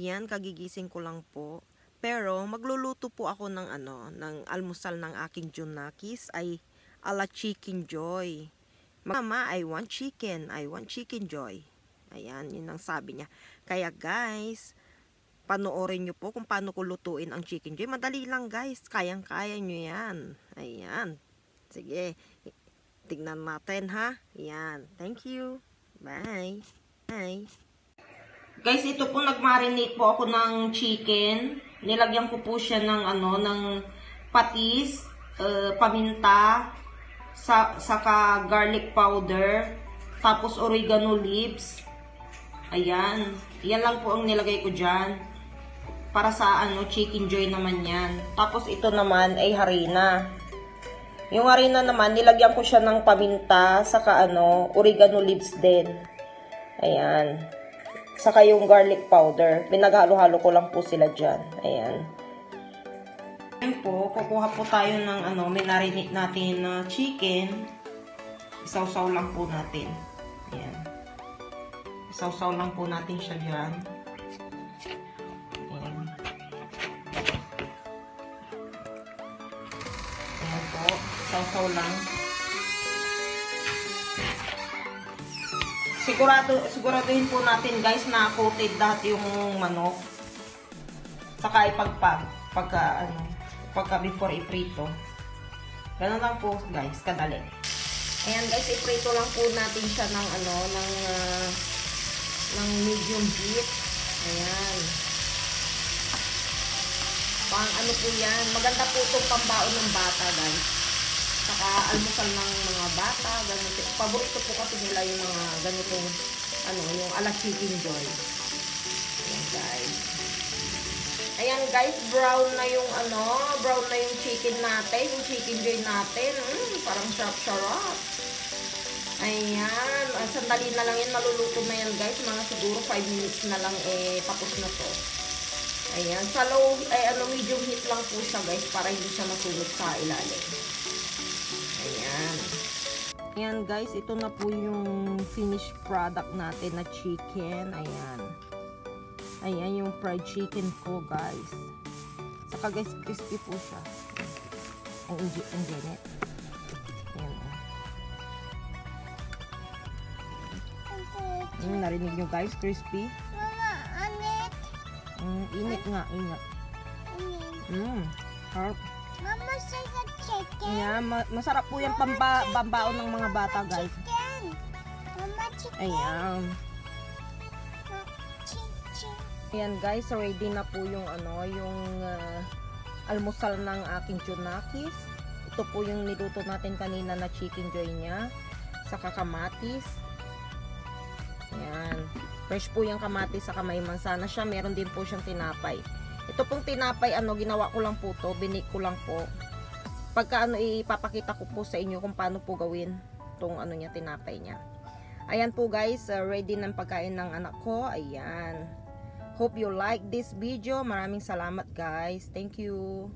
ayan, kagigising ko lang po. Pero magluluto po ako ng ng almusal ng aking Junakis ay ala Chicken Joy. Mama, I want chicken. I want Chicken Joy. Ayan, yun ang sabi niya. Kaya guys, panoorin nyo po kung paano ko lutuin ang Chicken Joy. Madali lang guys, kayang-kaya nyo yan. Ayan. Sige, tignan natin ha. Ayan, thank you. Bye. Bye. Guys, ito po nagmarinate po ako ng chicken. Nilagyan ko po siya ng ng patis, paminta, saka garlic powder, tapos oregano leaves. Ayan. Yan lang po ang nilagay ko diyan. Para sa Chicken Joy naman 'yan. Tapos ito naman ay harina. Yung harina naman nilagyan ko siya ng paminta, saka oregano leaves din. Ayan. Saka yung garlic powder. Pinaghalo-halo ko lang po sila dyan. Ayan. Ayan po, kukuha po tayo ng minarinate natin na chicken. Isawsaw lang po natin. Ayan. Isawsaw lang po natin siya dyan. Ayan. Ayan po. Isawsaw lang. Siguraduhin po natin guys na coated lahat yung manok. Saka pagka before iprito. Ganun lang po guys, kadali. Ayan guys, iprito lang po natin siya ng ng medium heat. Ayan. Pang po yan. Maganda po itong pambaon ng bata guys. Saka almusal ng mga bata, ganito. Paborito po kasi nila yung mga ganitong yung ala Chicken Joy. Ayan guys. Ayan guys, brown na yung chicken natin, yung Chicken Joy natin. Parang sarap-sarap. Ayan, sandali na lang yan, maluluto na yan guys. Mga siguro 5 minutes na lang tapos na to. Ayan, sa low medium heat lang po siya guys para hindi siya masunog sa ilalim. Ayan. Ayan guys, ito na po yung finished product natin na chicken. Ayan. Ayan yung fried chicken ko guys. Saka guys, crispy po siya. Ang init. Ayan. Narinig nyo guys, crispy. Mama, anit. Init nga, init. Harap. Mama, say the chicken. Yeah, masarap po yung pambaon ng mga bata guys. Chicken. Mama, chicken. Ayan. Chicken. Ayan guys, ready na po yung yung almusal ng aking Junakis. Ito po yung niluto natin kanina na Chicken Joy niya. Saka kamatis. Ayan. Fresh po yung kamatis, saka may mansana siya. Meron din po siyang tinapay. Ito pong tinapay, ginawa ko lang po to. Binake ko lang po. Pagka ipapakita ko po sa inyo kung paano po gawin tong niya, tinapay niya. Ayan po guys, ready ng pagkain ng anak ko. Ayan. Hope you like this video. Maraming salamat guys. Thank you.